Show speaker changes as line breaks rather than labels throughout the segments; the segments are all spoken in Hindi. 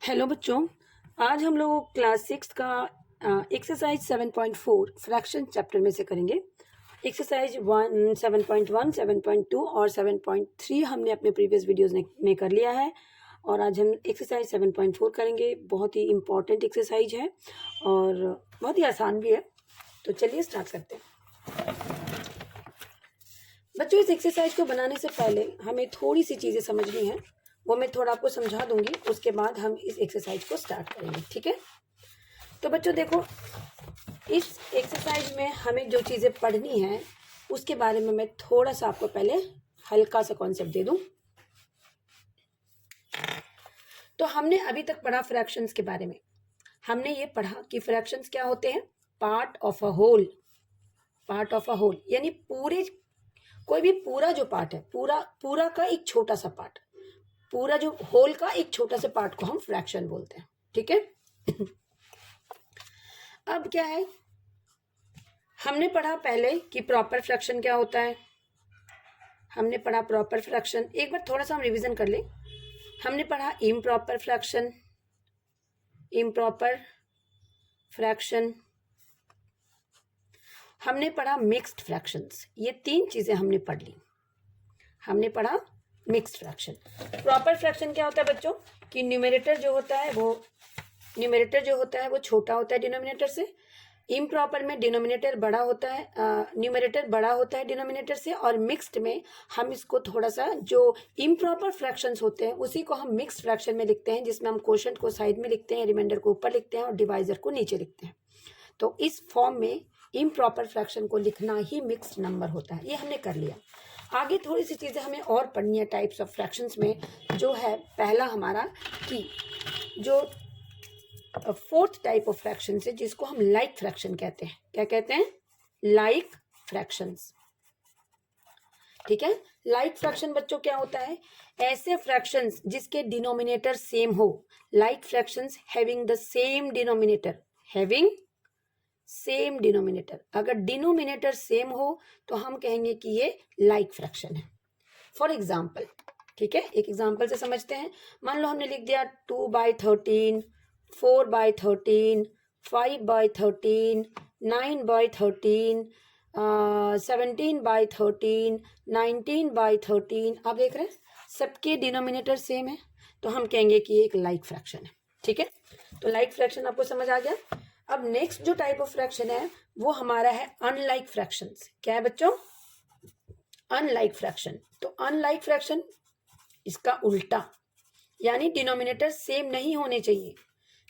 हेलो बच्चों, आज हम लोग क्लास 6 का एक्सरसाइज 7.4 फ्रैक्शन चैप्टर में से करेंगे। एक्सरसाइज 7.1, 7.2 और 7.3 हमने अपने प्रीवियस वीडियोस में कर लिया है और आज हम एक्सरसाइज 7.4 करेंगे। बहुत ही इम्पॉर्टेंट एक्सरसाइज है और बहुत ही आसान भी है। तो चलिए स्टार्ट करते हैं। बच्चों, इस एक्सरसाइज को बनाने से पहले हमें थोड़ी सी चीज़ें समझनी है, वो मैं थोड़ा आपको समझा दूंगी। उसके बाद हम इस एक्सरसाइज को स्टार्ट करेंगे, ठीक है। तो बच्चों देखो, इस एक्सरसाइज में हमें जो चीज़ें पढ़नी है उसके बारे में मैं थोड़ा सा आपको पहले हल्का सा कॉन्सेप्ट दे दूं। तो हमने अभी तक पढ़ा फ्रैक्शंस के बारे में। हमने ये पढ़ा कि फ्रैक्शंस क्या होते हैं, part of a whole. Part of a whole यानी पूरे, कोई भी पूरा जो पार्ट है, पूरा का एक छोटा सा पार्ट, पूरा जो होल का एक छोटा सा पार्ट को हम फ्रैक्शन बोलते हैं, ठीक है। अब क्या है, हमने पढ़ा पहले कि प्रॉपर फ्रैक्शन क्या होता है। हमने पढ़ा प्रॉपर फ्रैक्शन, एक बार थोड़ा सा हम रिवीजन कर लें। हमने पढ़ा इम्प्रॉपर फ्रैक्शन, इम्प्रॉपर फ्रैक्शन। हमने पढ़ा मिक्स्ड फ्रैक्शंस। ये तीन चीजें हमने पढ़ ली। हमने पढ़ा मिक्स्ड फ्रैक्शन। प्रॉपर फ्रैक्शन क्या होता है बच्चों, कि न्यूमरेटर जो होता है वो छोटा होता है डिनोमिनेटर से। इम्प्रॉपर में डिनोमिनेटर बड़ा होता है, न्यूमरेटर बड़ा होता है डिनोमिनेटर से। और मिक्स्ड में हम इसको थोड़ा सा, जो इम्प्रॉपर फ्रैक्शंस होते हैं उसी को हम मिक्स्ड फ्रैक्शन में लिखते हैं, जिसमें हम क्वोशंट को साइड में लिखते हैं, रिमाइंडर को ऊपर लिखते हैं और डिवाइजर को नीचे लिखते हैं। तो इस फॉर्म में इम्प्रॉपर फ्रैक्शन को लिखना ही मिक्स्ड नंबर होता है। ये हमने कर लिया। आगे थोड़ी सी चीज़ें हमें और पढ़नी है टाइप्स ऑफ फ्रैक्शंस में। जो है पहला हमारा कि जो फोर्थ टाइप ऑफ फ्रैक्शन है जिसको हम लाइक फ्रैक्शन कहते हैं। क्या कहते हैं? लाइक फ्रैक्शंस, ठीक है। लाइक फ्रैक्शन बच्चों क्या होता है, ऐसे फ्रैक्शंस जिसके डिनोमिनेटर सेम हो। Like fractions having the same denominator, having same denominator. अगर डिनोमिनेटर सेम हो तो हम कहेंगे कि ये लाइक फ्रैक्शन है। फॉर एग्जाम्पल, ठीक है, एक एग्जाम्पल से समझते हैं। मान लो हमने लिख दिया 2/13, 4/13, 5/13, 9/13, 17/13, 19/13। आप देख रहे हैं सबके डिनोमिनेटर सेम है, तो हम कहेंगे कि एक लाइक फ्रैक्शन है, ठीक है। तो लाइक फ्रैक्शन आपको समझ आ गया। अब नेक्स्ट जो टाइप ऑफ फ्रैक्शन है वो हमारा है अनलाइक फ्रैक्शंस। क्या है बच्चों? Unlike fraction. तो अनलाइक फ्रैक्शन इसका उल्टा, यानी डिनोमिनेटर सेम नहीं होने चाहिए,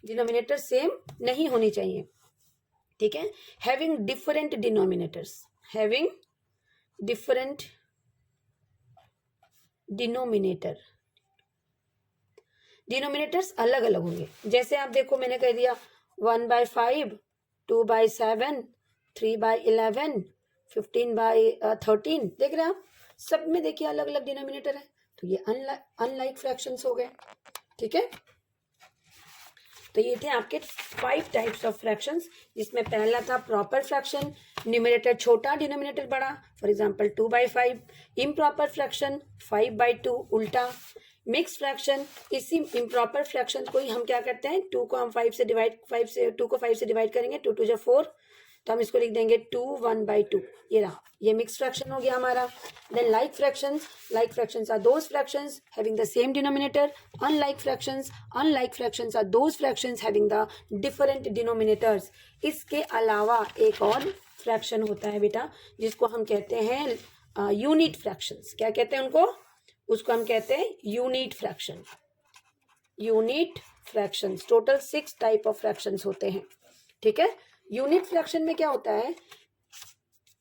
डिनोमिनेटर सेम नहीं होनी चाहिए, ठीक है। Having different denominators, having different denominator, denominators अलग अलग होंगे। जैसे आप देखो, मैंने कह दिया 1/5, 2/7, 3/11, 15/13। देख रहे हैं आप, सब में देखिए अलग अलग डिनोमिनेटर है, तो ये अनलाइक फ्रैक्शंस हो गए, ठीक है। तो ये थे आपके 5 टाइप्स ऑफ फ्रैक्शंस, जिसमें पहला था प्रॉपर फ्रैक्शन, न्यूमरेटर छोटा डिनोमिनेटर बड़ा, फॉर एग्जांपल 2/5। इम्प्रॉपर फ्रैक्शन 5/2 उल्टा। मिक्स फ्रैक्शन, इसी इम्प्रॉपर फ्रैक्शन को ही हम क्या करते हैं, 2 को हम 2 को 5 से डिवाइड करेंगे, 2 2 4, तो हम इसको लिख देंगे 2 1/2। ये रहा, ये मिक्स फ्रैक्शन हो गया हमारा। Then like fractions are those fractions having the same denominator. Unlike fractions are those fractions having the different denominators. इसके अलावा एक और फ्रैक्शन होता है बेटा, जिसको हम कहते हैं यूनिट फ्रैक्शंस। क्या कहते हैं उनको? उसको हम कहते हैं unit fraction. Unit fractions, total 6 type of fractions होते हैं, ठीक है। यूनिट फ्रैक्शन में क्या होता है,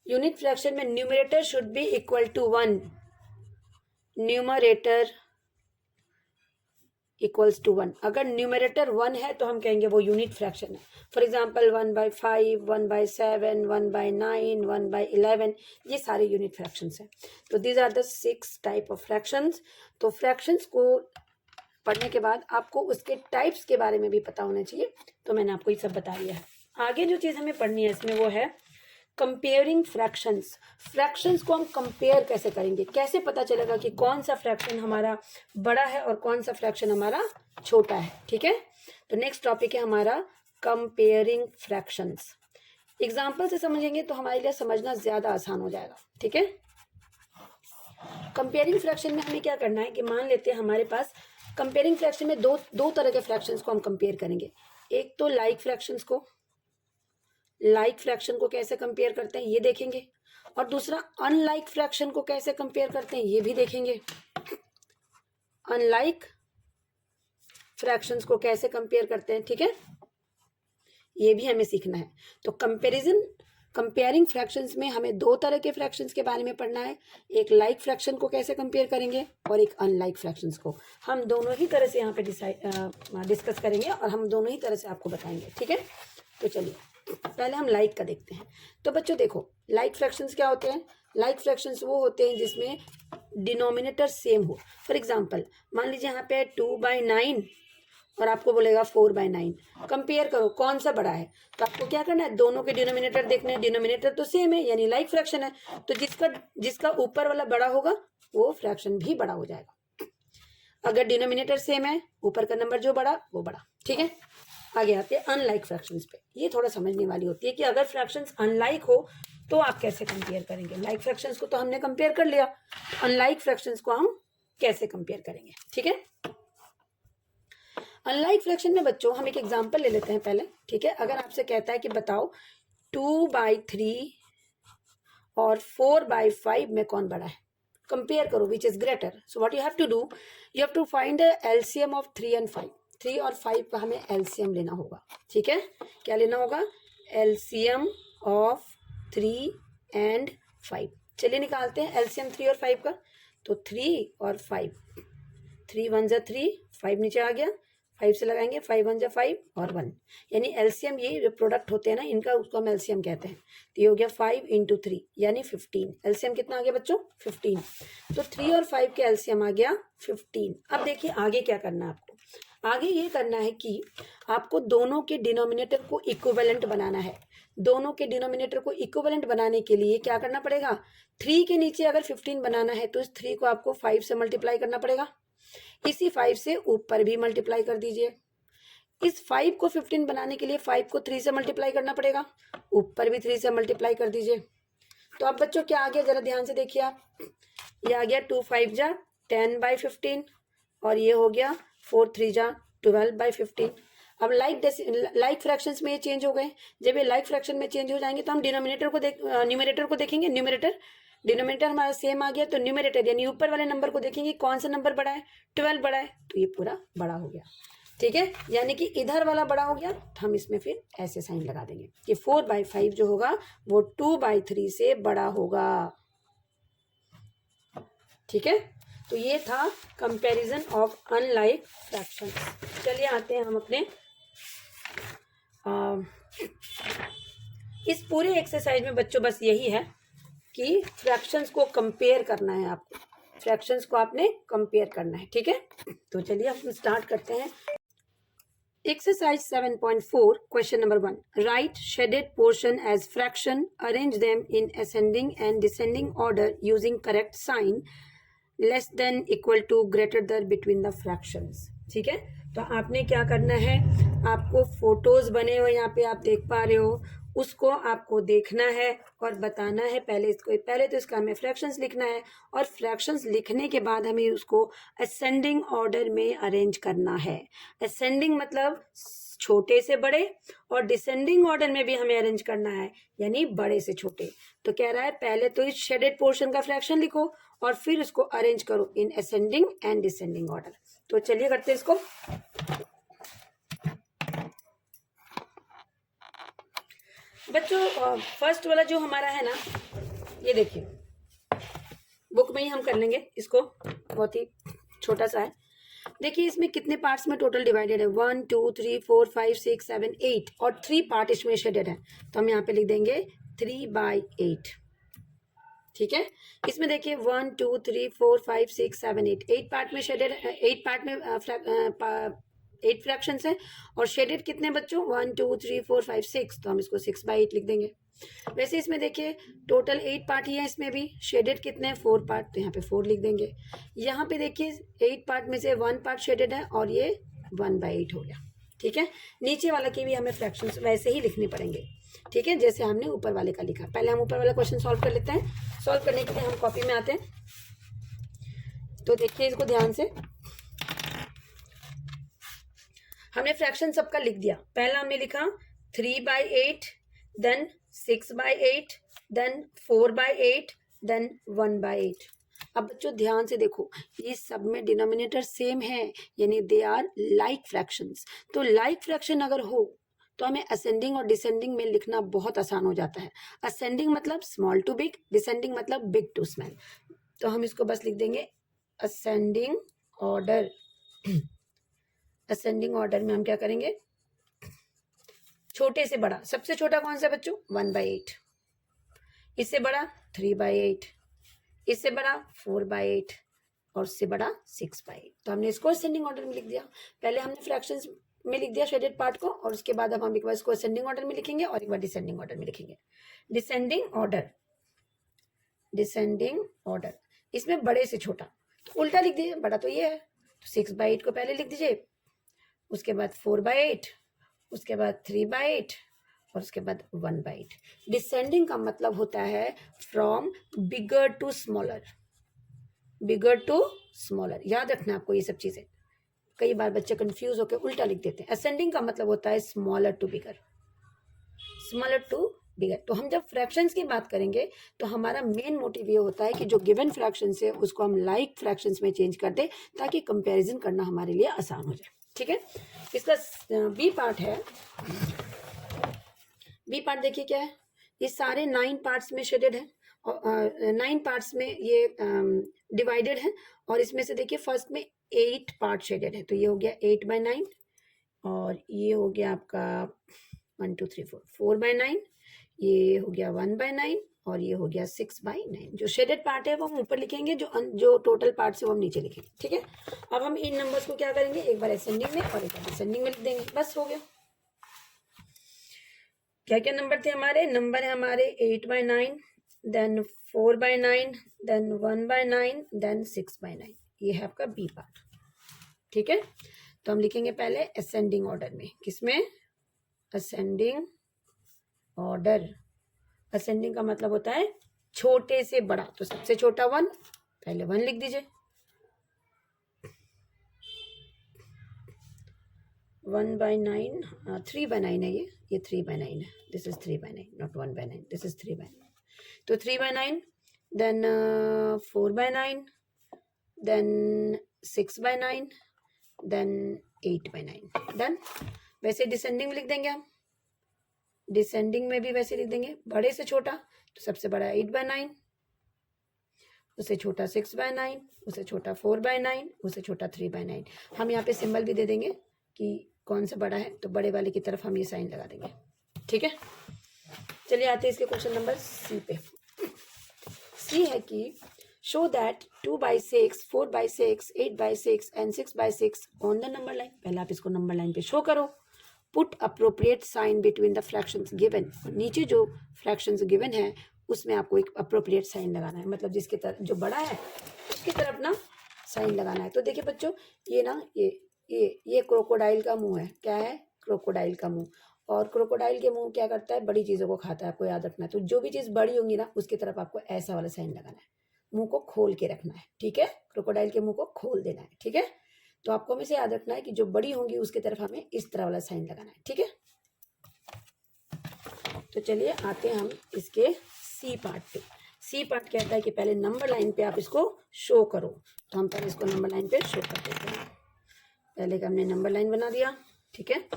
यूनिट फ्रैक्शन में numerator should be equal to 1, numerator equals to 1। अगर न्यूमरेटर 1 है तो हम कहेंगे वो यूनिट फ्रैक्शन है। फॉर एग्जांपल 1/5, 1/7, 1/9, 1/11, ये सारे यूनिट फ्रैक्शंस हैं। तो these are the 6 type of fractions. तो फ्रैक्शंस को पढ़ने के बाद आपको उसके टाइप्स के बारे में भी पता होना चाहिए, तो मैंने आपको ये सब बता दिया है। आगे जो चीज़ हमें पढ़नी है इसमें वो है कंपेयरिंग फ्रैक्शंस, फ्रैक्शंस को हम कंपेयर कैसे करेंगे, कैसे पता चलेगा कि कौन सा फ्रैक्शन हमारा बड़ा है और कौन सा फ्रैक्शन हमारा छोटा है। ठीक है, तो नेक्स्ट टॉपिक है हमारा कंपेयरिंग फ्रैक्शंस। एग्जाम्पल से समझेंगे तो हमारे लिए समझना ज़्यादा आसान हो जाएगा। ठीक है, कंपेयरिंग फ्रैक्शन में हमें क्या करना है कि मान लेते हैं हमारे पास कंपेयरिंग फ्रैक्शन में दो तरह के फ्रैक्शंस को हम कंपेयर करेंगे। एक तो लाइक फ्रैक्शंस को, लाइक फ्रैक्शन को कैसे कंपेयर करते हैं ये देखेंगे, और दूसरा अनलाइक फ्रैक्शन को कैसे कंपेयर करते हैं ये भी देखेंगे। अनलाइक फ्रैक्शंस को कैसे कंपेयर करते हैं, ठीक है, ये भी हमें सीखना है। तो कंपेयरिंग फ्रैक्शंस में हमें दो तरह के फ्रैक्शंस के बारे में पढ़ना है। एक लाइक फ्रैक्शन को कैसे कंपेयर करेंगे और एक अनलाइक फ्रैक्शंस को। हम दोनों ही तरह से यहाँ पे डिस्कस करेंगे और हम दोनों ही तरह से आपको बताएंगे। ठीक है, तो चलिए पहले हम लाइक का देखते हैं। तो बच्चों देखो, लाइक फ्रैक्शंस क्या होते हैं? लाइक फ्रैक्शंस वो होते हैं जिसमें डिनोमिनेटर सेम हो। फॉर एग्जाम्पल मान लीजिए यहाँ पे 2/9 और आपको बोलेगा 4/9, कंपेयर करो कौन सा बड़ा है। तो आपको क्या करना है, दोनों के डिनोमिनेटर देखने हैं, डिनोमिनेटर तो सेम है यानी लाइक फ्रैक्शन है, तो जिसका ऊपर वाला बड़ा होगा वो फ्रैक्शन भी बड़ा हो जाएगा। अगर डिनोमिनेटर सेम है, ऊपर का नंबर जो बड़ा वो बड़ा। ठीक है, आगे आते हैं अनलाइक फ्रैक्शंस पे। ये थोड़ा समझने वाली होती है कि अगर फ्रैक्शंस अनलाइक हो तो आप कैसे कंपेयर करेंगे। लाइक फ्रैक्शंस को तो हमने कंपेयर कर लिया, अनलाइक फ्रैक्शंस को हम कैसे कंपेयर करेंगे। ठीक है, अनलाइक फ्रैक्शन में बच्चों हम एक एग्जांपल ले लेते हैं पहले। ठीक है, अगर आपसे कहता है कि बताओ 2/3 और 4/5 में कौन बड़ा है, कंपेयर करो which is greater. So what you have to do, you have to find the LCM of 3 and 5। 3 और 5 का हमें एलसीएम लेना होगा। ठीक है, क्या लेना होगा, एलसीएम ऑफ 3 and 5। चलिए निकालते हैं एलसीएम 3 और 5 का। तो 3 और 5, 3 1 जा 3, 5 नीचे आ गया, 5 से लगाएंगे, 5 1 जा 5 और 1, यानी एलसीएम, ये जो प्रोडक्ट होते हैं ना इनका, उसको हम एलसीएम कहते हैं। तो ये हो गया 5 × 3 यानी 15। एलसीएम कितना आ गया बच्चों, 15। तो 3 और 5 के एलसीएम आ गया 15। अब देखिए आगे क्या करना है आपको, आगे ये करना है कि आपको दोनों के डिनोमिनेटर को इक्विवेलेंट बनाना है। दोनों के डिनोमिनेटर को इक्विवेलेंट बनाने के लिए क्या करना पड़ेगा, 3 के नीचे अगर 15 बनाना है तो इस 3 को आपको 5 से मल्टीप्लाई करना पड़ेगा, इसी 5 से ऊपर भी मल्टीप्लाई कर दीजिए। इस 5 को 15 बनाने के लिए 5 को 3 से मल्टीप्लाई करना पड़ेगा, ऊपर भी 3 से मल्टीप्लाई कर दीजिए। तो अब बच्चों क्या आ गया, जरा ध्यान से देखिए आप, ये आ गया 2 5 जा 10/15 और ये हो गया 4 3 जा 12/15। अब लाइक फ्रैक्शंस में ये चेंज हो गए। जब ये लाइक फ्रैक्शन में चेंज हो जाएंगे तो हम न्यूमरेटर को देखेंगे। डिनोमिनेटर हमारा सेम आ गया, तो न्यूमरेटर यानी ऊपर वाले नंबर को देखेंगे कौन सा नंबर बड़ा है, 12 बड़ा है, तो ये पूरा बड़ा हो गया। ठीक है, यानी कि इधर वाला बड़ा हो गया, तो हम इसमें फिर ऐसे साइन लगा देंगे कि 4/5 जो होगा वो 2/3 से बड़ा होगा। ठीक है, तो ये था कंपैरिजन ऑफ अनलाइक फ्रैक्शंस। चलिए आते हैं हम अपने इस पूरे एक्सरसाइज में बच्चों बस यही है कि फ्रैक्शंस को कंपेयर करना है आपको, फ्रैक्शंस को आपने कंपेयर करना है। ठीक है, तो चलिए हम स्टार्ट करते हैं। Exercise 7.4 question number 1, write shaded portion as fraction, arrange them in ascending and descending order using correct sign, less than equal to greater than between the fractions. ठीक है, तो आपने क्या करना है, आपको फोटोज बने हुए यहाँ पे आप देख पा रहे हो, उसको आपको देखना है और बताना है। पहले तो इसका हमें फ्रैक्शंस लिखना है और फ्रैक्शंस लिखने के बाद हमें उसको असेंडिंग ऑर्डर में अरेंज करना है। असेंडिंग मतलब छोटे से बड़े और डिसेंडिंग ऑर्डर में भी हमें अरेंज करना है, यानी बड़े से छोटे। तो कह रहा है पहले तो इस शेडेड पोर्शन का फ्रैक्शन लिखो और फिर उसको अरेंज करो इन असेंडिंग एंड डिसेंडिंग ऑर्डर। तो चलिए करते हैं इसको। बच्चों फर्स्ट वाला जो हमारा है ना, ये देखिए बुक में ही हम कर लेंगे इसको, बहुत ही छोटा सा है। देखिए इसमें कितने पार्ट्स में टोटल डिवाइडेड है, 1 2 3 4 5 6 7 8 और 3 पार्ट इसमें शेडेड है, तो हम यहाँ पे लिख देंगे 3/8। ठीक है, इसमें देखिए 1 2 3 4 5 6 7 8 8 पार्ट में शेडेड है, 8 पार्ट में 8 फ्रैक्शंस हैं और शेडेड कितने बच्चों 1 2 3 4 5 6, तो हम इसको 6/8 लिख देंगे। वैसे इसमें देखिए टोटल 8 पार्ट ही है, इसमें भी शेडेड कितने हैं 4 पार्ट, तो यहाँ पे 4 लिख देंगे। यहाँ पे देखिए 8 पार्ट में से 1 पार्ट शेडेड है और ये 1/8 हो गया। ठीक है, नीचे वाला की भी हमें फ्रैक्शंस वैसे ही लिखने पड़ेंगे। ठीक है, जैसे हमने ऊपर वाले का लिखा। पहले हम ऊपर वाला क्वेश्चन सॉल्व कर लेते हैं। सॉल्व करने के लिए हम कॉपी में आते हैं, तो देखिए इसको ध्यान से। हमने फ्रैक्शन सबका लिख दिया। पहला हमने लिखा 3/8, देन 6/8, देन 4/8, देन 1/8। अब बच्चों ध्यान से देखो, ये सब में डिनोमिनेटर सेम है, यानी दे आर लाइक फ्रैक्शंस। तो लाइक फ्रैक्शन अगर हो तो हमें असेंडिंग और डिसेंडिंग में लिखना बहुत आसान हो जाता है। असेंडिंग मतलब स्मॉल टू बिग, डिसेंडिंग मतलब बिग टू स्मॉल। तो हम इसको बस लिख देंगे असेंडिंग ऑर्डर। असेंडिंग ऑर्डर में हम क्या करेंगे, छोटे से बड़ा। सबसे छोटा कौन सा बच्चों 1/8, इससे बड़ा 3/8, इससे बड़ा 4/8 और उससे बड़ा 6/8। तो हमने इसको असेंडिंग ऑर्डर में लिख दिया। पहले हमने फ्रैक्शंस में लिख दिया शेडेड पार्ट को, और उसके बाद अब हम एक बार इसको असेंडिंग ऑर्डर में लिखेंगे और एक बार डिसेंडिंग ऑर्डर में लिखेंगे। डिसेंडिंग ऑर्डर, डिसेंडिंग ऑर्डर, इसमें बड़े से छोटा, तो उल्टा लिख दीजिए। बड़ा तो ये है, तो 6/8 को पहले लिख दीजिए, उसके बाद 4/8, उसके बाद 3/8 और उसके बाद 1/8। डिसेंडिंग का मतलब होता है from bigger to smaller, bigger to smaller. याद रखना आपको ये सब चीजें, कई बार बच्चे कंफ्यूज होकर उल्टा लिख देते हैं। असेंडिंग का मतलब होता है smaller to bigger, smaller to bigger. तो हम जब फ्रैक्शंस की बात करेंगे तो हमारा मेन मोटिव ये होता है कि जो गिवन फ्रैक्शंस है उसको हम लाइक फ्रैक्शंस में चेंज कर दें, ताकि कंपैरिजन करना हमारे लिए आसान हो जाए। ठीक है, इसका बी पार्ट है। बी पार्ट देखिए क्या है, ये सारे 9 पार्ट्स में शेडेड है और 9 पार्ट्स में ये डिवाइडेड है, और इसमें से देखिए फर्स्ट में 8 पार्ट शेडेड है। तो ये हो गया 8/9 और ये हो गया आपका 1 2 3 4 4/9, ये हो गया 1/9 और ये हो गया 6/9। जो शेडेड पार्ट है वो हम ऊपर लिखेंगे, जो टोटल पार्ट है वो हम नीचे लिखेंगे। ठीक है, अब हम इन नंबर्स को क्या करेंगे, एक बार असेंडिंग में और एक बार डिसेंडिंग में लिख देंगे, बस हो गया। क्या क्या नंबर थे हमारे, नंबर है हमारे 8/9, देन 4/9, देन 1/9, देन 6/9। ये है आपका बी पार्ट। ठीक है, तो हम लिखेंगे पहले असेंडिंग ऑर्डर में, किसमें, असेंडिंग ऑर्डर। असेंडिंग का मतलब होता है छोटे से बड़ा, तो सबसे छोटा 1, पहले 1 लिख दीजिए। 1/9, 3/9 है ये 3/9 है, this is 3/9, not 1/9, this is 3/9। तो 3/9, देन 4/9, देन 6/9, देन 8/9, डन। वैसे डिसेंडिंग में लिख देंगे हम, डिसेंडिंग में भी वैसे लिख देंगे, बड़े से छोटा, तो सबसे बड़ा 8/9, उससे छोटा 6/9, उससे छोटा 4/9, उससे छोटा 3/9। हम यहाँ पे सिंबल भी दे देंगे कि कौन सा बड़ा है, तो बड़े वाले की तरफ हम ये साइन लगा देंगे। ठीक है, चलिए आते हैं इसके क्वेश्चन नंबर सी पे। सी है कि show that 2/6, 4/6, 8/6 and 6/6 on the number line. पहले आप इसको नंबर लाइन पे शो करो। Put appropriate sign between the fractions given. नीचे जो फ्रैक्शंस गिवन है उसमें आपको एक अप्रोप्रिएट साइन लगाना है, मतलब जिसके तरफ जो बड़ा है उसकी तरफ ना साइन लगाना है। तो देखिए बच्चों, ये ना ये क्रोकोडाइल का मुंह है। क्या है, क्रोकोडाइल का मुंह। और क्रोकोडाइल के मुंह क्या करता है, बड़ी चीज़ों को खाता है, आपको याद रखना है। तो जो भी चीज़ बड़ी होंगी ना उसकी तरफ आपको ऐसा वाला साइन लगाना है, मुंह को खोल के रखना है। ठीक है, क्रोकोडाइल के मुंह को खोल देना है। ठीक है, तो आपको हमेशा याद रखना है कि जो बड़ी होंगी उसकी तरफ हमें इस तरह वाला साइन लगाना है। ठीक है, तो चलिए आते हैं हम इसके सी पार्ट पे। सी पार्ट कहता है कि पहले नंबर लाइन पे आप इसको शो करो। तो हम पहले इसको नंबर लाइन पे शो कर देते हैं। पहले का हमने नंबर लाइन बना दिया। ठीक है,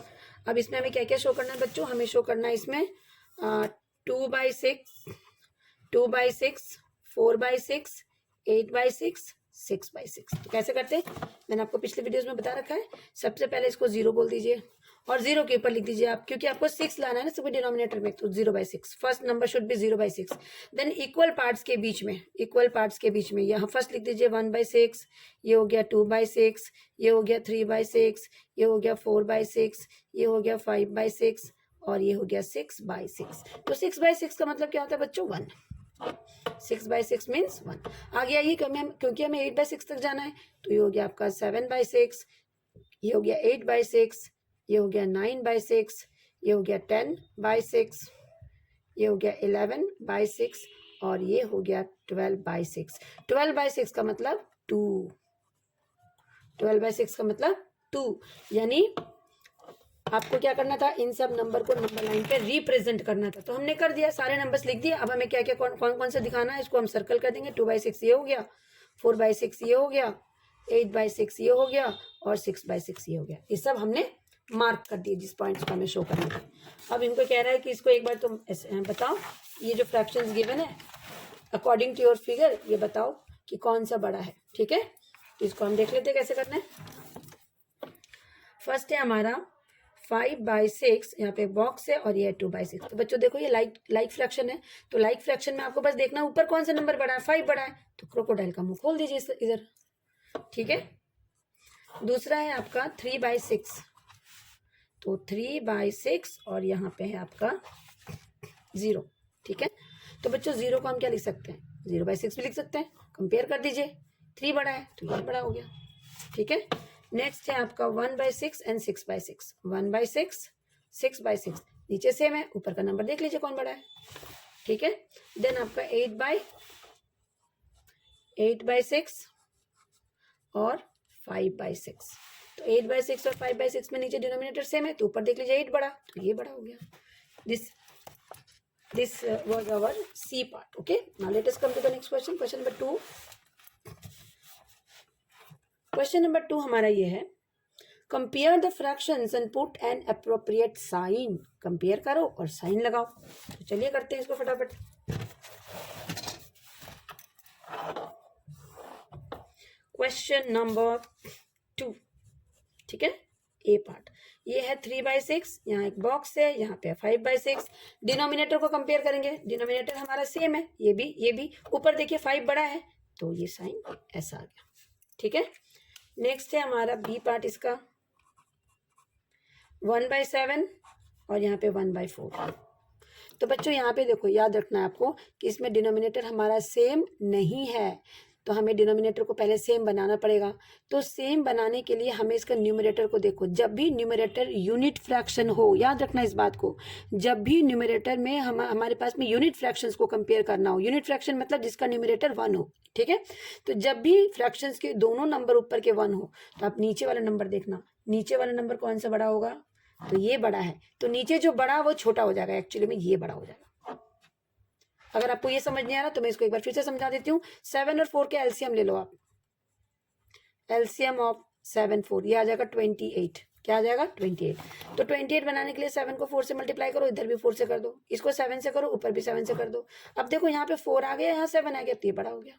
अब इसमें हमें क्या क्या शो करना है बच्चों, हमें शो करना है इसमें 2/6, 2/6, 4/6, 8/6, 6/6। तो कैसे करते हैं, मैंने आपको पिछले वीडियोस में बता रखा है। सबसे पहले इसको 0 बोल दीजिए और 0 के ऊपर लिख दीजिए आप, क्योंकि आपको 6 लाना है ना सभी डिनोमिनेटर में, तो 0/6 first number should be 0/6। Than equal parts के बीच में, इक्वल पार्ट्स के बीच में यहाँ फर्स्ट लिख दीजिए 1/6, ये हो गया 2/6, ये हो गया 3/6, ये हो गया 4/6, ये हो गया 5/6 और ये हो गया 6/6। तो 6/6 का मतलब क्या होता है बच्चों? 1। 6/6 मीन्स 1। आगे आइए, क्योंकि हमें 8/6 तक जाना है, तो ये हो गया आपका 7/6, ये हो गया 8/6, ये हो गया 9/6, ये हो गया 10/6, ये हो गया 11/6 और ये हो गया 12/6। 12/6 का मतलब 2। 12/6 का मतलब 2, यानी आपको क्या करना था? इन सब नंबर को नंबर लाइन पे रिप्रेजेंट करना था। तो हमने कर दिया, सारे नंबर्स लिख दिए। अब हमें क्या क्या कौन कौन सा दिखाना है, इसको हम सर्कल कर देंगे। 2/6 ये हो गया, 4/6 ये हो गया, 8/6 ये हो गया और 6/6 ये हो गया। ये सब हमने मार्क कर दिए जिस पॉइंट्स को हमें शो करना है। अब इनको कह रहा है कि इसको एक बार तुम बताओ, ये जो फ्रैक्शंस गिवन है अकॉर्डिंग टू योर फिगर, ये बताओ कि कौन सा बड़ा है। ठीक है, तो इसको हम देख लेते हैं कैसे करना है। फर्स्ट है हमारा 5/6, यहाँ पे बॉक्स है और ये 2/6। तो बच्चों देखो, ये लाइक फ्रैक्शन है, तो लाइक फ्रैक्शन में आपको बस देखना ऊपर कौन सा नंबर बड़ा है, 5 बड़ा है, तो क्रोकोडाइल का मुंह खोल दीजिए इधर। ठीक है, दूसरा है आपका 3/6, तो 3/6 और यहाँ पे है आपका 0। ठीक है, तो बच्चों 0 को हम क्या लिख सकते हैं? 0/6 भी लिख सकते हैं। कंपेयर कर दीजिए, 3 बड़ा है तो ये बड़ा हो गया। ठीक है, नेक्स्ट है आपका 1/6 एंड 6/6। 1/6, 6/6 नीचे सेम है, ऊपर का नंबर देख लीजिए कौन बड़ा है। ठीक है, देन आपका 8/6 और 5/6। तो 8/6 और 5/6 में नीचे डिनोमिनेटर सेम है, तो ऊपर देख लीजिए 8 बड़ा, तो ये बड़ा हो गया। This was our C part. Okay, now let us come to the next question. Question number 2. Question number 2 हमारा ये है, compare the fractions and put an appropriate sign. compare करो और साइन लगाओ। तो चलिए करते हैं इसको फटाफट। Question number 2। ठीक है, ए पार्ट ये है 3/6, यहाँ एक बॉक्स है, यहाँ पे 5/6। डिनोमिनेटर को कंपेयर करेंगे, डिनोमिनेटर हमारा सेम है, ये भी ऊपर देखिए 5 बड़ा है, तो ये साइन ऐसा आ गया। ठीक है, नेक्स्ट है हमारा बी पार्ट, इसका 1/7 और यहाँ पे 1/4। तो बच्चों यहाँ पे देखो, याद रखना है आपको कि इसमें डिनोमिनेटर हमारा सेम नहीं है, तो हमें डिनोमिनेटर को पहले सेम बनाना पड़ेगा। तो सेम बनाने के लिए हमें इसका न्यूमरेटर को देखो, जब भी न्यूमरेटर यूनिट फ्रैक्शन हो, याद रखना इस बात को, जब भी न्यूमरेटर में हमारे पास में यूनिट फ्रैक्शंस को कंपेयर करना हो, यूनिट फ्रैक्शन मतलब जिसका न्यूमरेटर 1 हो। ठीक है, तो जब भी फ्रैक्शंस के दोनों नंबर ऊपर के 1 हो, तो आप नीचे वाला नंबर देखना, नीचे वाला नंबर कौन सा बड़ा होगा? तो ये बड़ा है, तो नीचे जो बड़ा वो छोटा हो जाएगा, एक्चुअली में ये बड़ा हो जाएगा। अगर आपको ये समझ नहीं आ रहा तो मैं इसको एक बार फिर से समझा देती हूँ। 7 और 4 के एलसीएम ले लो आप, एलसीएम ऑफ 7 4, ये आ जाएगा 28। क्या आ जाएगा? 28। तो 28 बनाने के लिए 7 को 4 से मल्टीप्लाई करो, इधर भी 4 से कर दो, इसको 7 से करो, ऊपर भी 7 से कर दो। अब देखो यहाँ पे 4 आ गया, यहाँ 7 आ गया, तो ये बड़ा हो गया।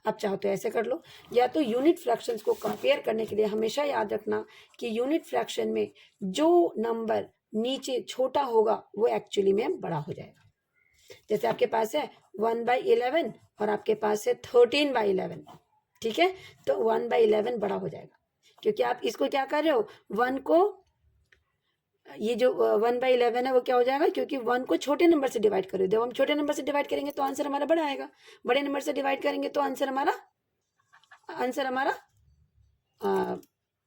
अब चाहो तो ऐसे कर लो, या तो यूनिट फ्रैक्शंस को कंपेयर करने के लिए हमेशा याद रखना कि यूनिट फ्रैक्शन में जो नंबर नीचे छोटा होगा वो एक्चुअली में बड़ा हो जाएगा। जैसे आपके पास है 1/11 और आपके पास है 13/11। ठीक है, तो 1/11 बड़ा हो जाएगा, क्योंकि आप इसको क्या कर रहे हो, 1 को, ये जो 1/11 है वो क्या हो जाएगा, क्योंकि 1 को छोटे नंबर से डिवाइड कर रहे हो। जब हम छोटे नंबर से डिवाइड करेंगे तो आंसर हमारा बड़ा आएगा, बड़े नंबर से डिवाइड करेंगे तो आंसर हमारा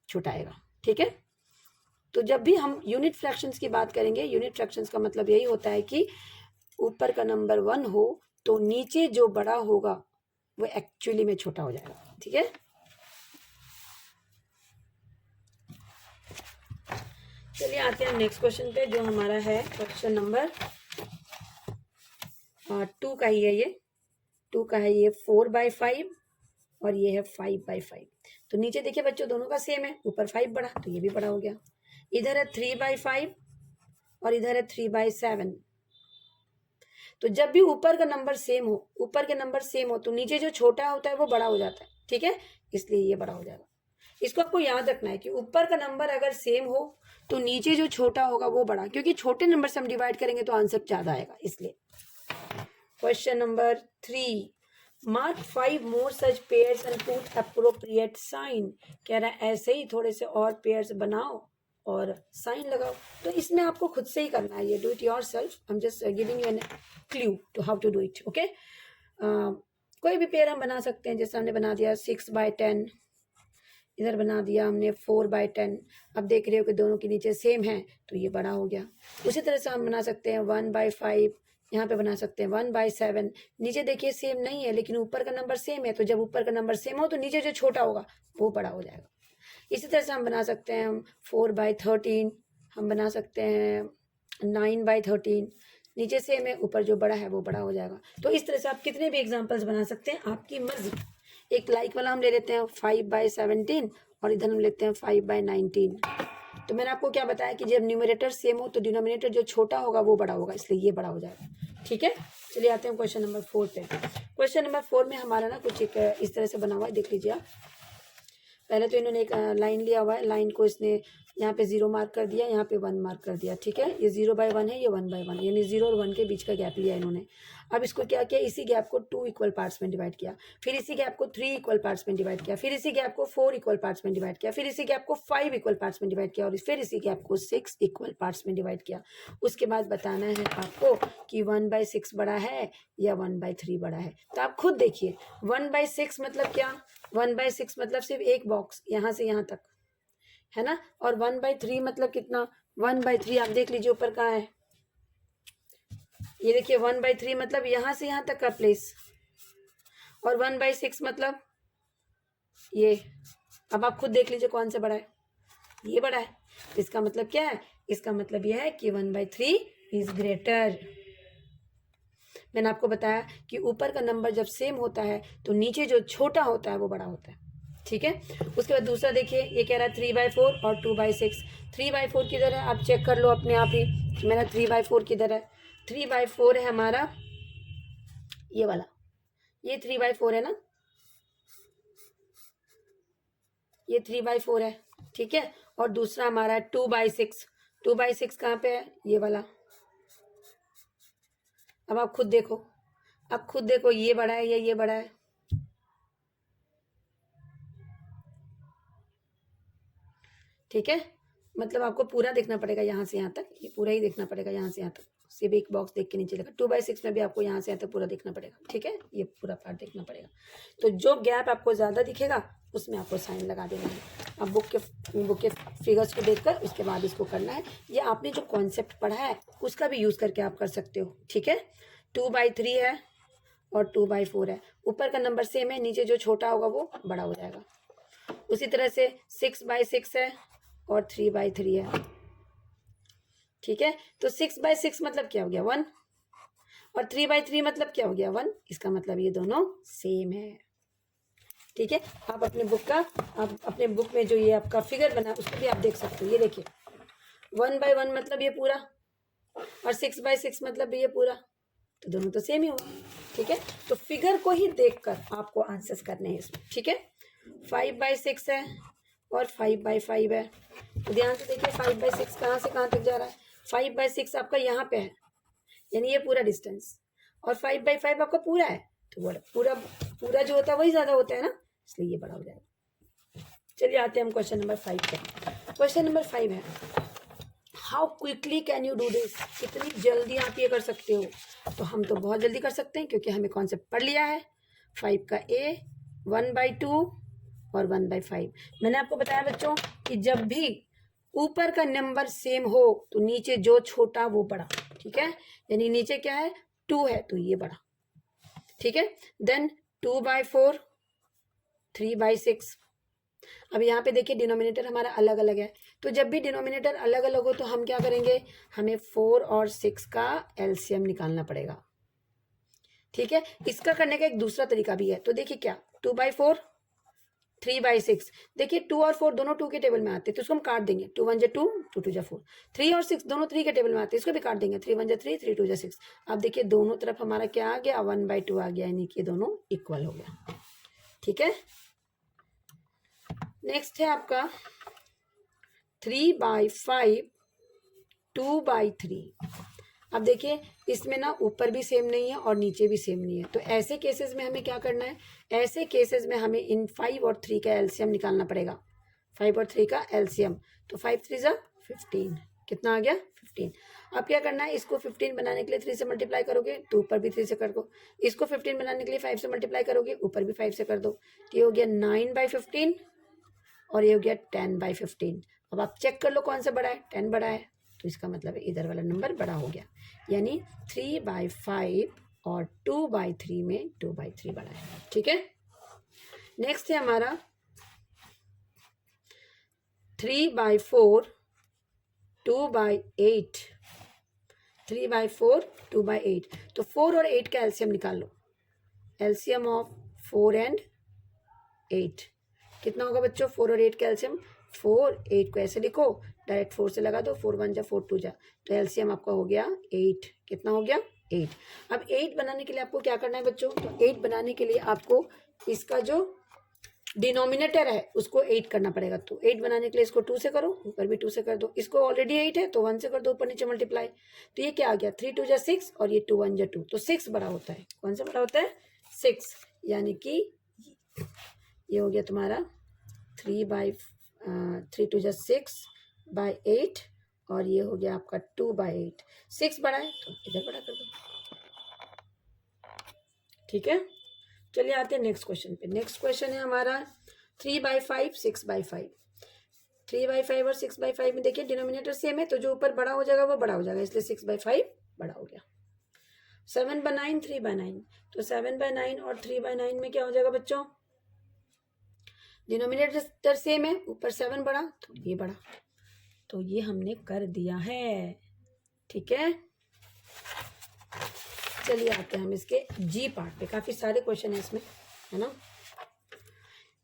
छोटा आएगा। ठीक है, तो जब भी हम यूनिट फ्रैक्शंस की बात करेंगे, यूनिट फ्रैक्शंस का मतलब यही होता है कि ऊपर का नंबर 1 हो तो नीचे जो बड़ा होगा वो एक्चुअली में छोटा हो जाएगा। ठीक है, चलिए आते हैं हम नेक्स्ट क्वेश्चन पे, जो हमारा है क्वेश्चन नंबर 2 का ही है, ये 2 का है, ये 4/5 और ये है 5/5। तो नीचे देखिए बच्चों दोनों का सेम है, ऊपर 5 बड़ा तो ये भी बड़ा हो गया। इधर है 3/5 और इधर है 3/7। तो जब भी ऊपर का नंबर सेम हो, ऊपर के नंबर सेम हो तो नीचे जो छोटा होता है वो बड़ा हो जाता है। ठीक है, इसलिए ये बड़ा हो जाएगा। इसको आपको याद रखना है कि ऊपर का नंबर अगर सेम हो तो नीचे जो छोटा होगा वो बड़ा, क्योंकि छोटे नंबर से हम डिवाइड करेंगे तो आंसर ज़्यादा आएगा इसलिए। Question number 3, mark 5 more such pairs and put appropriate sign. कह रहा है ऐसे ही थोड़े से और पेयर्स बनाओ और साइन लगाओ। तो इसमें आपको खुद से ही करना है, ये do it yourself, I am just giving you an clue to how to do it. Okay, कोई भी पेयर हम बना सकते हैं, जैसे हमने बना दिया 6/10, इधर बना दिया हमने 4/10। अब देख रहे हो कि दोनों के नीचे सेम है तो ये बड़ा हो गया। उसी तरह से हम बना सकते हैं 1/5, यहाँ पे बना सकते हैं 1/7। नीचे देखिए सेम नहीं है लेकिन ऊपर का नंबर सेम है, तो जब ऊपर का नंबर सेम हो तो नीचे जो छोटा होगा वो बड़ा हो जाएगा। इसी तरह से हम बना सकते हैं 4/13, हम बना सकते हैं 9/13, नीचे सेम है ऊपर जो बड़ा है वो बड़ा हो जाएगा। तो इस तरह से आप कितने भी एग्जाम्पल्स बना सकते हैं, आपकी मर्जी। एक लाइक वाला हम ले लेते हैं 5/17 और इधर हम लेते हैं 5/19। तो मैंने आपको क्या बताया कि जब न्यूमरेटर सेम हो तो डिनोमिनेटर जो छोटा होगा वो बड़ा होगा, इसलिए ये बड़ा हो जाएगा। ठीक है, चलिए आते हैं क्वेश्चन नंबर 4 पे। क्वेश्चन नंबर 4 में हमारा ना कुछ एक इस तरह से बना हुआ है, देख लीजिए आप। पहले तो इन्होंने एक लाइन लिया हुआ है, लाइन को इसने यहाँ पे 0 मार्क कर दिया, यहाँ पे 1 मार्क कर दिया। ठीक है, ये 0/1 है, ये 1/1, यानी 0 और 1 के बीच का गैप लिया इन्होंने। अब इसको क्या किया, इसी गैप को 2 इक्वल पार्ट्स में डिवाइड किया, फिर इसी गैप को 3 इक्वल पार्ट्स में डिवाइड किया, फिर इसी गैप को 4 इक्वल पार्ट्स में डिवाइड किया, फिर इसी गैप को 5 इक्वल पार्ट्स में डिवाइड किया और फिर इसी गैप को 6 इक्वल पार्ट्स में डिवाइड किया। उसके बाद बताना है आपको कि 1/6 बड़ा है या 1/3 बड़ा है। तो आप खुद देखिए 1/6 मतलब क्या, 1/6 मतलब सिर्फ एक बॉक्स यहाँ से यहाँ तक है ना, और 1/3 मतलब कितना, 1/3 आप देख लीजिए ऊपर कहाँ है, ये देखिए 1/3 मतलब यहाँ से यहाँ तक का प्लेस, और 1/6 मतलब ये। अब आप खुद देख लीजिए कौन सा बड़ा है, ये बड़ा है। तो इसका मतलब क्या है, इसका मतलब यह है कि 1/3 इज ग्रेटर। मैंने आपको बताया कि ऊपर का नंबर जब सेम होता है तो नीचे जो छोटा होता है वो बड़ा होता है। ठीक है, उसके बाद दूसरा देखिए, ये कह रहा है 3/4 और 2/6। 3/4 किधर है, आप चेक कर लो अपने आप ही कि मेरा 3/4 किधर है। 3/4 है हमारा ये वाला, ये 3/4 है ना, ये 3/4 है। ठीक है, और दूसरा हमारा है 2/6। 2/6 कहाँ पे है, ये वाला। अब आप खुद देखो, अब खुद देखो ये बड़ा है या ये बड़ा है। ठीक है, मतलब आपको पूरा देखना पड़ेगा यहाँ से यहाँ तक, ये पूरा ही देखना पड़ेगा यहाँ से यहाँ तक, सिर्फ एक बॉक्स देख के नीचे लगा। 2/6 में भी आपको यहाँ से यहाँ तक पूरा देखना पड़ेगा। ठीक है, ये पूरा पार्ट देखना पड़ेगा। तो जो गैप आपको ज़्यादा दिखेगा उसमें आपको साइन लगा देना है। अब बुक के फिगर्स को देखकर उसके बाद इसको करना है। ये आपने जो कॉन्सेप्ट पढ़ा है उसका भी यूज़ करके आप कर सकते हो। ठीक है, 2/3 है और 2/4 है, ऊपर का नंबर सेम है, नीचे जो छोटा होगा वो बड़ा हो जाएगा। उसी तरह से 6/6 है और 3/3 है। ठीक है, तो 6/6 मतलब क्या हो गया, 1, और 3/3 मतलब क्या हो गया, 1। इसका मतलब ये दोनों सेम है। ठीक है, आप अपने बुक में जो ये आपका फिगर बना उसको भी आप देख सकते हो। ये देखिए 1/1 मतलब ये पूरा, और 6/6 मतलब ये पूरा, तो दोनों तो सेम ही हुआ। ठीक है, तो फिगर को ही देखकर आपको आंसर्स करने हैं इसमें। ठीक है, 5/6 है और 5/5 है। तो ध्यान से देखिए 5/6 कहाँ से कहाँ तक जा रहा है, 5/6 आपका यहाँ पे है, यानी ये पूरा डिस्टेंस, और 5/5 आपका पूरा है, तो वो पूरा जो होता है वही ज़्यादा होता है ना, इसलिए ये बड़ा हो जाएगा। चलिए आते हैं हम क्वेश्चन नंबर 5 पे। क्वेश्चन नंबर 5 है, how quickly can you do this, कितनी जल्दी आप ये कर सकते हो। तो हम तो बहुत जल्दी कर सकते हैं क्योंकि हमें कॉन्सेप्ट पढ़ लिया है। 5 का A 1/2 और 1/5। मैंने आपको बताया बच्चों कि जब भी ऊपर का नंबर सेम हो तो नीचे जो छोटा वो बड़ा। ठीक है, यानी नीचे क्या है 2 है तो ये बड़ा। ठीक है, देन 2/4 3/6। अब यहाँ पे देखिए डिनोमिनेटर हमारा अलग अलग है, तो जब भी डिनोमिनेटर अलग अलग हो तो हम क्या करेंगे, हमें 4 और 6 का एलसीएम निकालना पड़ेगा। ठीक है, इसका करने का एक दूसरा तरीका भी है। तो देखिए क्या, 2/4 3/6, देखिए 2 और 4 दोनों 2 के टेबल में आते हैं तो उसको हम काट देंगे, 2 1 2 2 2 4। 3 और 6 दोनों 3 के टेबल में आते हैं, इसको भी काट देंगे, 3 1 3 3 2 6। अब देखिए दोनों तरफ हमारा क्या आ गया, 1/2 आ गया, यानी कि दोनों इक्वल हो गया। ठीक है, नेक्स्ट है आपका 3/5 2/3। अब देखिए इसमें ना ऊपर भी सेम नहीं है और नीचे भी सेम नहीं है, तो ऐसे केसेस में हमें क्या करना है, ऐसे केसेस में हमें इन 5 और 3 का एलसीएम निकालना पड़ेगा। 5 और 3 का एलसीएम, तो 5 3 ज़ा 15, कितना आ गया 15। अब क्या करना है, इसको 15 बनाने के लिए 3 से मल्टीप्लाई करोगे तो ऊपर भी 3 से कर दो, इसको 15 बनाने के लिए 5 से मल्टीप्लाई करोगे ऊपर भी 5 से कर दो, तो ये हो गया 9/15 और ये हो गया 10/15। अब आप चेक कर लो कौन सा बड़ा है, 10 बड़ा है, तो इसका मतलब है इधर वाला नंबर बड़ा हो गया, यानी 3/5 और 2/3 में 2/3 बड़ा है। ठीक है, नेक्स्ट है हमारा 3/4 2/8। 3/4 2/8, तो 4 और 8 का एलसीएम निकाल लो। एलसीएम ऑफ 4 एंड 8 कितना होगा बच्चों, 4 और 8 का एलसीएम, 4 8 को ऐसे लिखो, डायरेक्ट 4 से लगा दो, 4 1 जा 4 2 जा, तो एलसीएम आपका हो गया 8। कितना हो गया 8। अब 8 बनाने के लिए आपको क्या करना है बच्चों, तो 8 बनाने के लिए आपको इसका जो डिनोमिनेटर है उसको 8 करना पड़ेगा, तो 8 बनाने के लिए इसको 2 से करो, ऊपर भी 2 से कर दो, इसको ऑलरेडी 8 है तो 1 से कर दो, ऊपर नीचे मल्टीप्लाई, तो ये क्या आ गया 3 2 जा 6 और ये 2 1 जा 2, तो 6 बड़ा होता है। कौन सा बड़ा होता है, 6, यानी कि ये हो गया तुम्हारा 3 2 जा 6/8 और ये हो गया आपका 2/8। 6 बड़ा है तो इधर बड़ा कर दो। ठीक है, चलिए आते हैं नेक्स्ट क्वेश्चन पे। नेक्स्ट क्वेश्चन है हमारा 3/5 6/5। 3/5 और 6/5 में देखिए डिनोमिनेटर सेम है, तो जो ऊपर बड़ा हो जाएगा वो बड़ा हो जाएगा, इसलिए 6/5 बड़ा हो गया। 7/9 3/9, तो 7/9 और 3/9 में क्या हो जाएगा बच्चों, डिनोमिनेटर सेम है, ऊपर 7 बड़ा तो ये बड़ा, तो ये हमने कर दिया है। ठीक है, चलिए आते हैं हम इसके जी पार्ट पे, काफी सारे क्वेश्चन है इसमें, है ना।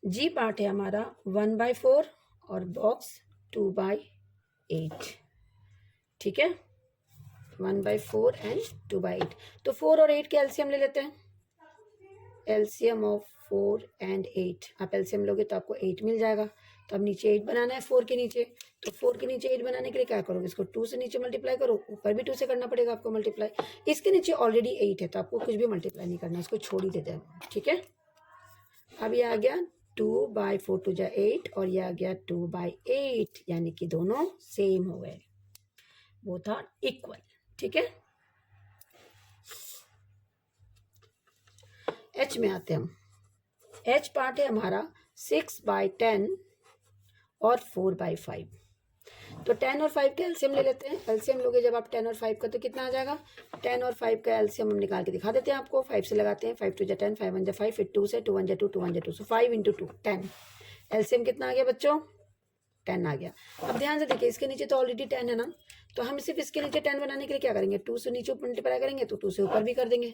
जी पार्ट है हमारा 1/4 और बॉक्स 2/8। ठीक है, 1/4 एंड 2/8, तो 4 और 8 के एलसीएम ले लेते हैं। एलसीएम ऑफ 4 एंड 8, आप एलसीएम लोगे तो आपको 8 मिल जाएगा, तो अब नीचे 8 बनाना है 4 के नीचे, तो 4 के नीचे 8 बनाने के लिए क्या करोगे, इसको 2 से नीचे मल्टीप्लाई करो, ऊपर भी 2 से करना पड़ेगा आपको मल्टीप्लाई, इसके नीचे ऑलरेडी 8 है तो आपको कुछ भी मल्टीप्लाई नहीं करना, इसको छोड़ ही दे देना। ठीक है, अब ये आ गया 2/4 2 जा 8 और ये आ गया 2/8, यानी कि दोनों सेम हो गए, वो था इक्वल। ठीक है, एच में आते हैं हम। एच पार्ट है हमारा 6/10 और 4/5, तो 10 और 5 का एलसीएम ले लेते हैं। एलसीएम लोगे जब आप 10 और 5 का तो कितना आ जाएगा, 10 और 5 का एलसीएम हम निकाल के दिखा देते हैं आपको। 5 से लगाते हैं, 5 2 जा 10 5 1 जा 5, फिर 2 से 2 1 जा 2 2 1 जा 2, सो 5 × 2 10। एलसीएम कितना आ गया बच्चों, 10 आ गया। अब ध्यान से देखिए इसके नीचे तो ऑलरेडी 10 है ना, तो हम सिर्फ इसके नीचे 10 बनाने के लिए क्या करेंगे, 2 से नीचे मल्टीप्लाई करेंगे तो 2 से ऊपर भी कर देंगे,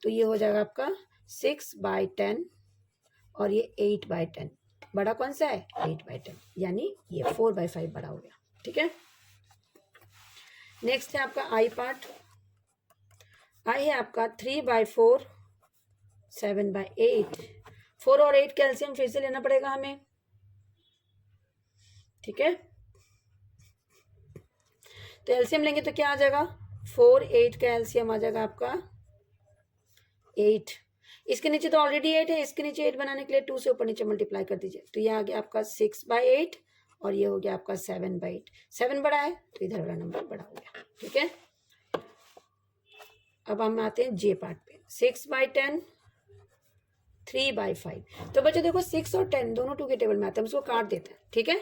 तो ये हो जाएगा आपका 6/10 और ये 8/10। बड़ा कौन सा है, 8/10, यानी ये 4/5 बड़ा हो गया। ठीक है, नेक्स्ट है आपका आई पार्ट। आई है आपका 3/4 7/8। 4 और 8 कैल्शियम फिर से लेना पड़ेगा हमें। ठीक है, तो एलसीएम लेंगे तो क्या आ जाएगा, 4 8 का एलसीएम आ जाएगा आपका 8। इसके नीचे तो ऑलरेडी 8 है, इसके नीचे 8 बनाने के लिए 2 से ऊपर नीचे मल्टीप्लाई कर दीजिए, तो ये आ गया आपका 6/8 और ये हो गया आपका 7/8। 7 बड़ा है तो इधर वाला नंबर बड़ा हो गया। ठीक है, अब हम आते हैं जे पार्ट पे। 6/10 3/5। तो बच्चों देखो 6 और 10 दोनों 2 के टेबल में आते हैं, हम उसको काट देते हैं। ठीक है,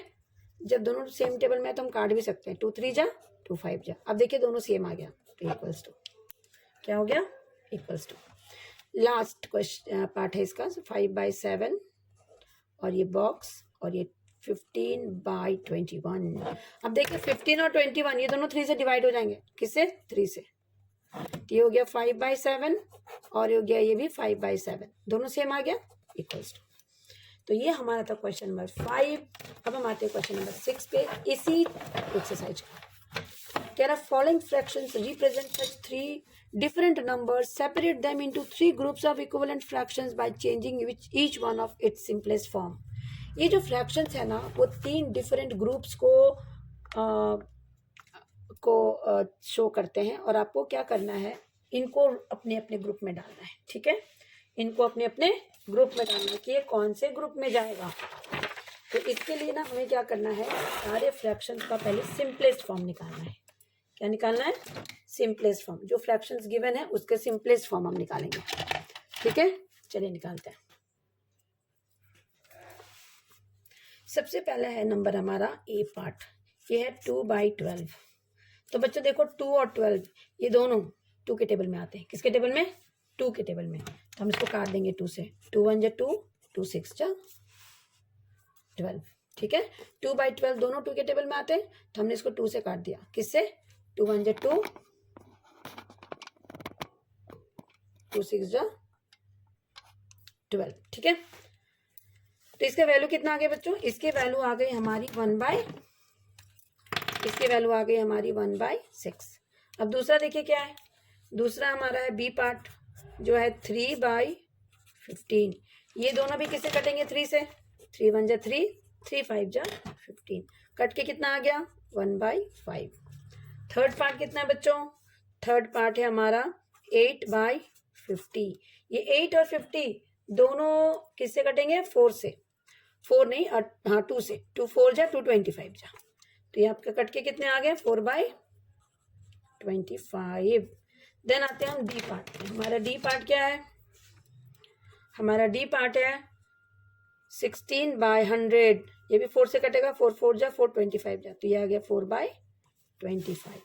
जब दोनों सेम टेबल में है तो हम काट भी सकते हैं, 2 3 जा 2 5 जा। अब देखिए दोनों सेम आ गया तो इक्वल्स टू क्या हो गया, equals to. Last question part है इसका 5/7 और ये बॉक्स और ये 15/21। अब देखिए 15 और 21 ये दोनों 3 से डिवाइड हो जाएंगे, किससे, 3 से। ये हो गया 5/7 और ये हो गया ये भी 5/7, दोनों सेम आ गया, इक्वल्स टू। तो ये हमारा था क्वेश्चन नंबर 5। अब हम आते हैं क्वेश्चन नंबर 6 पे, इसी एक्सरसाइज का। कह रहा following fractions represent such 3 different numbers, separate them into 3 groups of equivalent fractions by changing each one of its simplest form. ये जो फ्रैक्शंस है ना वो 3 डिफरेंट ग्रुप्स को शो करते हैं, और आपको क्या करना है, इनको अपने अपने ग्रुप में डालना है। ठीक है, इनको अपने अपने ग्रुप में डालना है कि ये कौन से ग्रुप में जाएगा। तो इसके लिए ना हमें क्या करना है, सारे फ्रैक्शंस का पहले सिंपलेस्ट फॉर्म निकालना है। क्या निकालना है? Simplest form. जो फ्रैक्शंस गिवन है उसके सिंपलेस्ट फॉर्म हम निकालेंगे। ठीक है, चलिए निकालते हैं। सबसे पहला है नंबर हमारा ए पार्ट, ये है 2/12। तो बच्चों देखो 2 और 12 ये दोनों 2 के टेबल में आते हैं। किसके टेबल में? 2 के टेबल में। तो हम इसको काट देंगे 2 से। 2 1 जा 2, 2 6 जा 12। ठीक है, 2/12 दोनों 2 के टेबल में आते हैं, तो हमने इसको 2 से काट दिया। किससे? 2 1 जा 2, 2 6 जा 12। ठीक है, तो इसका वैल्यू कितना आ गया बच्चों? इसके वैल्यू आ गई हमारी 1/6। अब दूसरा देखिए क्या है। दूसरा हमारा है बी पार्ट, जो है 3/15। ये दोनों भी किससे कटेंगे? 3 से। 3 1 जा 3, 3 5 जा 15। कट के कितना आ गया? 1/5। थर्ड पार्ट कितना है बच्चों? थर्ड पार्ट है हमारा 8/50। ये 8 और 50 दोनों किससे कटेंगे? 4 से। 4 नहीं, हाँ 2 से। 2 4 जा 225 जा। तो ये आपका कट के कितने आ गए? 4/25। देन आते हैं हम डी पार्ट पे। हमारा डी पार्ट क्या है? हमारा डी पार्ट है 16/100। ये भी 4 से कटेगा। 4 4 जा 425 जा, तो ये आ गया 4/25।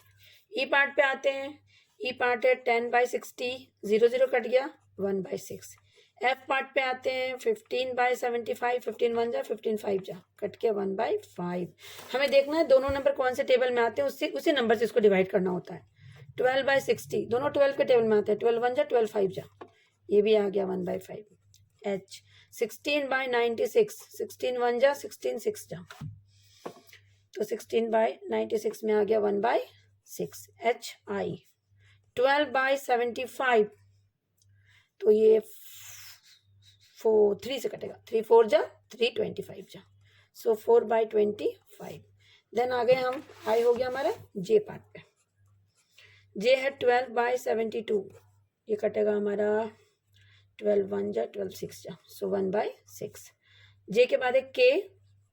ई पार्ट पे आते हैं। ई पार्ट है 10/60, 0 0 कट गया 1/6। एफ पार्ट पे आते हैं 15/75, 15 1 जा 15 5 जा, कट के 1/5। हमें देखना है दोनों नंबर कौन से टेबल में आते हैं, उसी नंबर से इसको डिवाइड करना होता है। 12/60 दोनों 12 के टेबल में आते हैं। 12 1 जा 12 5 जा, ये भी आ गया 1/5। एच 16/96, 16 1 जा 16 6 जा, तो 16/96 में आ गया 1/6। एच आई 12/75, तो ये 3 से कटेगा। 3 4 जा 325 जा, सो 4/25। देन आ गए हम, आई हो गया हमारा जे पार्ट पे। जे है 12/72, ये कटेगा हमारा 12 1 जा 12 6 जा, सो 1/6। जे के बाद है के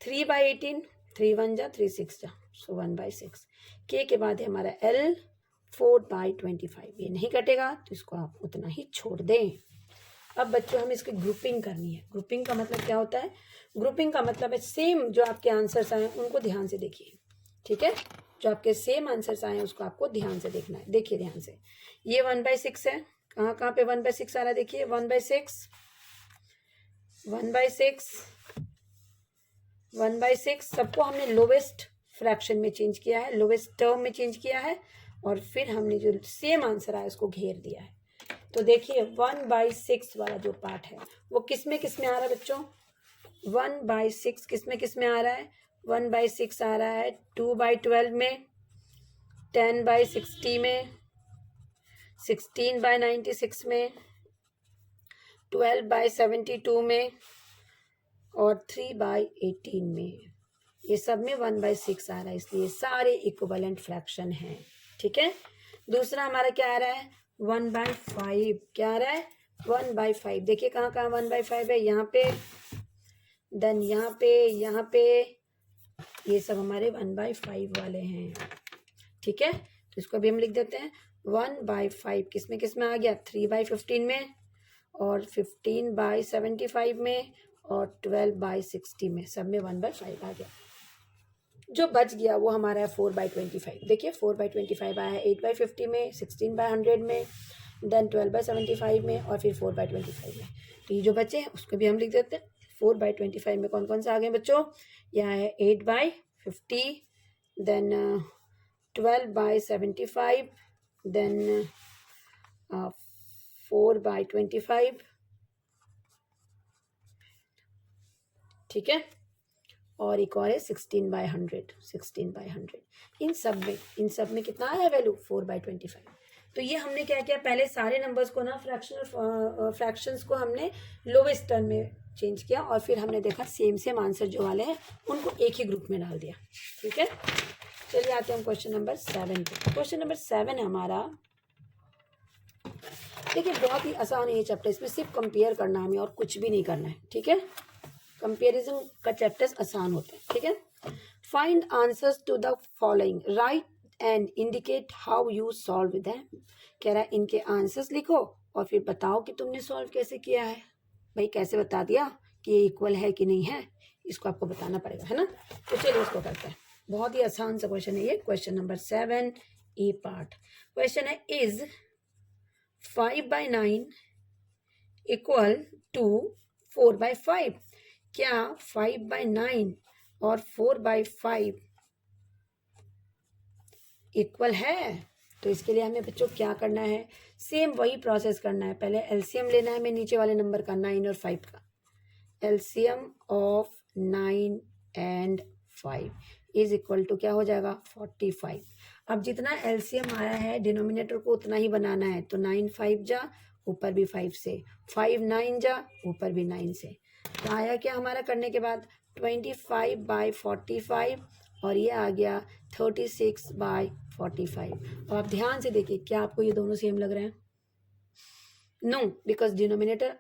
3/18, 3 1 जा 3 6 जा, सो 1/6। के के बाद है हमारा एल 4/25, ये नहीं कटेगा तो इसको आप उतना ही छोड़ दें। अब बच्चों हम इसकी ग्रुपिंग करनी है। ग्रुपिंग का मतलब क्या होता है? ग्रुपिंग का मतलब है सेम जो आपके आंसर्स आए उनको ध्यान से देखिए। ठीक है, जो आपके सेम आंसर्स आए उसको आपको ध्यान से देखना है। देखिए ध्यान से, ये 1/6 है। कहाँ कहाँ पे 1/6 आ रहा है? देखिए 1/6, 1/6, 1/6, सबको हमने लोवेस्ट फ्रैक्शन में चेंज किया है, लोवेस्ट टर्म में चेंज किया है, और फिर हमने जो सेम आंसर आया उसको घेर दिया है। तो देखिए 1/6 वाला जो पार्ट है वो किस में आ रहा है बच्चों? 1/6 किस में आ रहा है? 1/6 आ रहा है 2/12 में, 10/60 में, 16/96 में, 12/72 में, और 3/18 में। ये सब में 1/6 आ रहा है, इसलिए सारे इक्विवेलेंट फ्रैक्शन हैं। ठीक है, दूसरा हमारा क्या आ रहा है? 1/5। क्या आ रहा है? 1/5। देखिए कहाँ कहाँ 1/5 है? यहाँ पे, देन यहाँ पे, ये सब हमारे 1/5 वाले हैं। ठीक है, तो इसको भी हम लिख देते हैं। 1/5 किस में आ गया? 3/15 में, और 15/75 में, और 12/60 में, सब में 1/5 आ गया। जो बच गया वो हमारा है 4/25। देखिए 4/25 आया है 8/50 में, 16/100 में, देन 12/75 में, और फिर 4/25 में। तो ये जो बचे हैं उसको भी हम लिख देते हैं। 4/25 में कौन कौन से आ गए बच्चों? यहाँ है 8/50, देन 12/75, देन 4/25। ठीक है, और एक और है 16/100, 16/100। इन सब में कितना आया वैल्यू? 4/25। तो ये हमने क्या किया, पहले सारे नंबर्स को ना फ्रैक्शंस को हमने लोवेस्ट टर्म में चेंज किया और फिर हमने देखा सेम आंसर जो वाले हैं उनको एक ही ग्रुप में डाल दिया। ठीक है, चलिए आते हैं हम क्वेश्चन नंबर 7 पे। क्वेश्चन नंबर 7 है हमारा, देखिए बहुत ही आसान है ये चैप्टर, इसमें सिर्फ कंपेयर करना है हमें और कुछ भी नहीं करना है। ठीक है, कंपेरिजन का चैप्टर्स आसान होते हैं। ठीक है, find answers to the following, write and indicate how you solve them. कह रहा है इनके आंसर्स लिखो और फिर बताओ कि तुमने सॉल्व कैसे किया है। भाई कैसे बता दिया कि ये इक्वल है कि नहीं है, इसको आपको बताना पड़ेगा, है ना। तो चलिए इसको करते हैं, बहुत ही आसान सा क्वेश्चन है ये। क्वेश्चन नंबर 7 ए पार्ट क्वेश्चन है, इज 5/9 इक्वल टू 4/5। क्या 5/9 और 4/5 इक्वल है? तो इसके लिए हमें बच्चों क्या करना है, सेम वही प्रोसेस करना है। पहले एलसीएम लेना है हमें नीचे वाले नंबर का 9 और 5 का। LCM of 9 and 5 is equal to क्या हो जाएगा, 45। अब जितना एलसीएम आया है डिनोमिनेटर को उतना ही बनाना है। तो 9 5 जा, ऊपर भी 5 से, 5 9 जा, ऊपर भी 9 से। तो आया क्या हमारा करने के बाद 25/45 और ये आ गया 36/45। और आप ध्यान से देखिए, क्या आपको ये दोनों सेम लग रहे हैं? नो, बिकॉज डिनोमिनेटर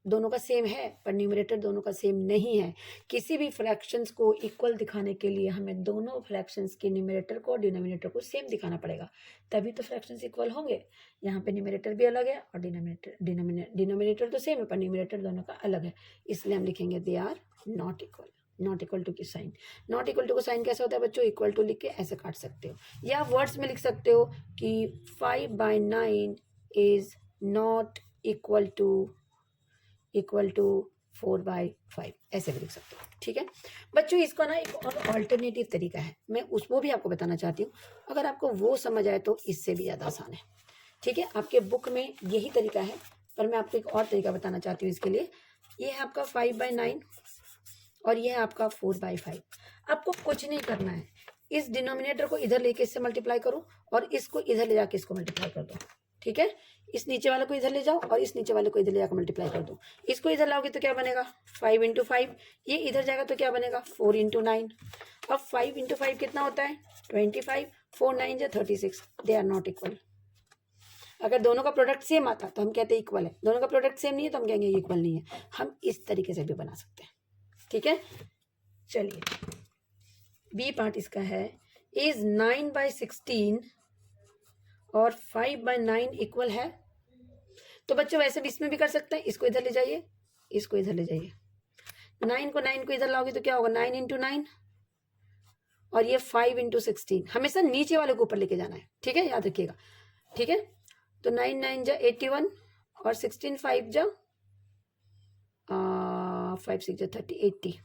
दोनों का सेम है पर न्यूमरेटर दोनों का सेम नहीं है। किसी भी फ्रैक्शंस को इक्वल दिखाने के लिए हमें दोनों फ्रैक्शंस के न्यूमरेटर को और डिनोमिनेटर को सेम दिखाना पड़ेगा, तभी तो फ्रैक्शंस इक्वल होंगे। यहाँ पे न्यूमरेटर भी अलग है और डिनोमिनेटर तो सेम है पर न्यूमरेटर दोनों का अलग है, इसलिए हम लिखेंगे they are not equal. Not equal to की साइन, नॉट इक्वल टू का साइन कैसे होता है बच्चों, इक्वल टू लिख के ऐसे काट सकते हो, या वर्ड्स में लिख सकते हो कि 5/9 इज नॉट इक्वल टू 4/5, ऐसे भी लिख सकते हो। ठीक है बच्चों, इसका ना एक और ऑल्टरनेटिव तरीका है, मैं उसको भी आपको बताना चाहती हूँ। अगर आपको वो समझ आए तो इससे भी ज़्यादा आसान है। ठीक है, आपके बुक में यही तरीका है पर मैं आपको एक और तरीका बताना चाहती हूँ इसके लिए। ये है आपका 5/9 और ये है आपका 4/5। आपको कुछ नहीं करना है, इस डिनोमिनेटर को इधर लेके इससे मल्टीप्लाई करो और इसको इधर ले जाके इसको मल्टीप्लाई कर दो। ठीक है, इस नीचे वाले को इधर ले जाओ और इस नीचे वाले को इधर ले जाकर मल्टीप्लाई कर दो। इसको इधर लाओगे तो क्या बनेगा 5 × 5, ये इधर जाएगा तो क्या बनेगा 4 × 9। अब 5 × 5 कितना होता है 25, 4 9 जा 36, दे आर नॉट इक्वल। अगर दोनों का प्रोडक्ट सेम आता तो हम कहते हैं इक्वल है, दोनों का प्रोडक्ट सेम नहीं है तो हम कहेंगे इक्वल नहीं है। हम इस तरीके से भी बना सकते हैं। ठीक है, चलिए बी पार्ट इसका है, इज 9/16 और 5/9 इक्वल है। तो बच्चों वैसे भी इसमें भी कर सकते हैं, इसको इधर ले जाइए, इसको इधर ले जाइए, 9 को इधर लाओगे तो क्या होगा 9 × 9 और ये 5 × 16। हमेशा नीचे वाले को ऊपर लेके जाना है, ठीक है, याद रखिएगा। ठीक है, तो 9 9 जा 81 और 16 5 जा 5 6 जा 30, 80।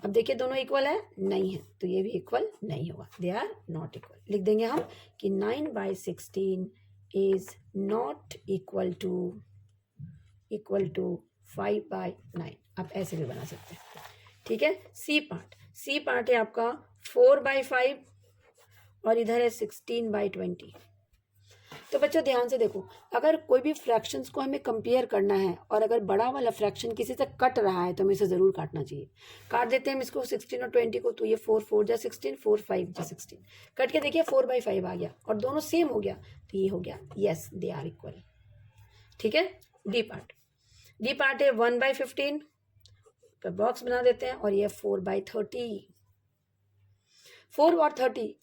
अब देखिए दोनों इक्वल है, नहीं है, तो ये भी इक्वल नहीं होगा, दे आर नॉट इक्वल। लिख देंगे हम कि 9/16 इज नॉट इक्वल टू 5/9। आप ऐसे भी बना सकते हैं। ठीक है, सी पार्ट है आपका 4/5 और इधर है 16/20। तो बच्चों ध्यान से देखो, अगर कोई भी फ्रैक्शंस को हमें कंपेयर करना है और अगर बड़ा वाला फ्रैक्शन किसी से कट रहा है तो हमें इसे ज़रूर काटना चाहिए। काट देते हैं हम इसको 16 और 20 को, तो ये 4 4 जा 16, 4 5 जा 16, कट के देखिए 4/5 आ गया और दोनों सेम हो गया, तो ये हो गया यस दे आर इक्वल। ठीक है, डी पार्ट है 1/15 पर बॉक्स बना देते हैं और ये 4/30। 4 और 30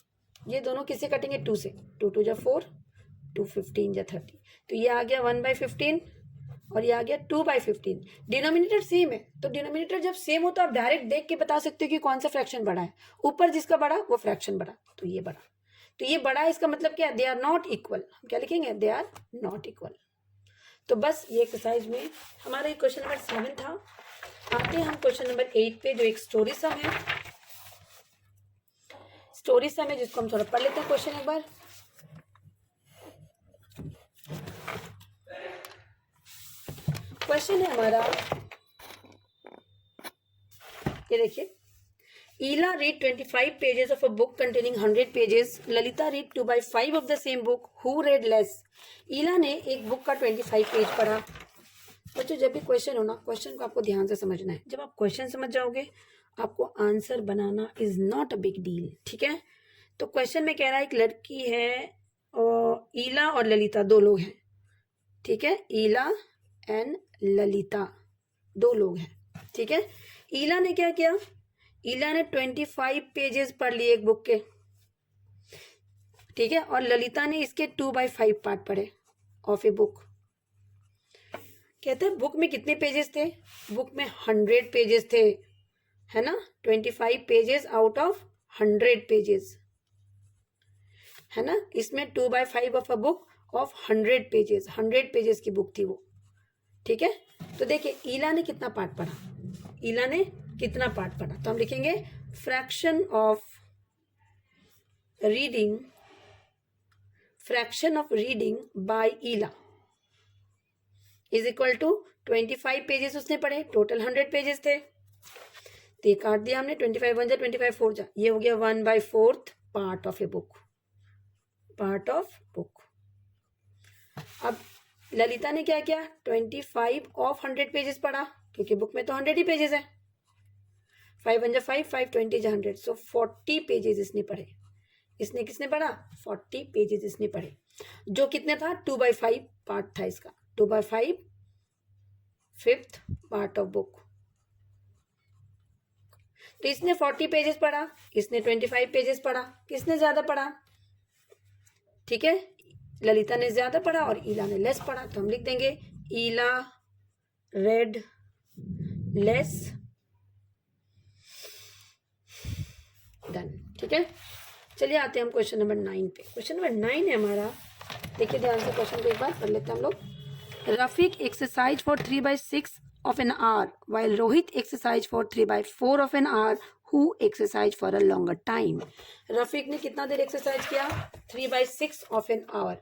ये दोनों किससे कटेंगे 2 से, 2 2 जा 4, 2 15 जा 30, तो ये आ गया 1/15 और ये आ गया 2/15। डिनोमिनेटर सेम है, तो डिनोमिनेटर जब सेम हो तो आप डायरेक्ट देख के बता सकते हो कि कौन सा फ्रैक्शन बड़ा है। ऊपर जिसका बड़ा वो फ्रैक्शन बड़ा, तो ये बड़ा, तो ये बड़ा है, इसका मतलब क्या है दे आर नॉट इक्वल। हम क्या लिखेंगे दे आर नॉट इक्वल। तो बस ये एक्सरसाइज में हमारा ये क्वेश्चन नंबर 7 था। आते हैं हम क्वेश्चन नंबर 8 पे, जो एक स्टोरी सम है। स्टोरी सम है जिसको हम थोड़ा पढ़ लेते हैं क्वेश्चन एक बार। क्वेश्चन है हमारा, ये देखिए, Ela read 25 pages of a book containing 100 pages. Lalita read 2/5 of the same book. Who read less? Ela ने एक बुक का 25 पेज पढ़ा. बच्चों जब भी क्वेश्चन हो ना, क्वेश्चन को आपको ध्यान से समझना है. जब आप क्वेश्चन समझ जाओगे आपको answer banana is not a big deal. ठीक है. तो क्वेश्चन में कह रहा है एक लड़की है और ईला और ललिता दो लोग हैं. ठीक है. ईला एंड ललिता दो लोग हैं. ठीक है. ईला ने क्या किया? ईला ने 25 पेजेस पढ़ लिए एक बुक के. ठीक है. और ललिता ने इसके 2/5 पार्ट पढ़े ऑफ ए बुक. कहते हैं बुक में कितने पेजेस थे? बुक में 100 पेजेस थे, है ना. 25 पेजेस आउट ऑफ 100 पेजेस, है ना. इसमें 2/5 of a book of 100 pages. 100 pages की बुक थी वो. ठीक है. तो देखिए ईला ने कितना पार्ट पढ़ा. ईला ने कितना पार्ट पढ़ा? तो हम लिखेंगे fraction of reading by Ila is equal to 25 pages उसने पढ़े. टोटल 100 पेजेस थे. तो ये काट दिया हमने. 25 1 जा 25 4 जा. ये हो गया 1/4 part of a book. Part of book. अब ललिता ने क्या किया? 25 ऑफ 100 पेजेस पढ़ा क्योंकि बुक में तो 100 ही पेजेस है. 5 1 जा 5 5 20 जा 100. सो 40 पेजेस इसने पढ़े. इसने किसने पढ़ा? 40 पेजेस इसने पढ़े. जो कितने था? 2/5 पार्ट था इसका. 2/5 5th पार्ट ऑफ बुक. तो इसने 40 पेजेस पढ़ा, इसने 25 पेजेस पढ़ा. किसने ज्यादा पढ़ा? ठीक है. ललिता ने ज्यादा पढ़ा और ईला ने लेस पढ़ा. तो हम लिख देंगे ईला रेड लेस. डन. ठीक है. चलिए आते हैं हम क्वेश्चन नंबर 9 पे. क्वेश्चन नंबर 9 है हमारा. देखिए ध्यान से क्वेश्चन को एक बार पढ़ लेते हैं हम लोग. Rafiq exercise for 3/6 of an hour while Rohit exercise for 3/4 of an hour. Who exercise for a longer time? Rafiq ने कितना देर एक्सरसाइज किया? 3/6 of an hour.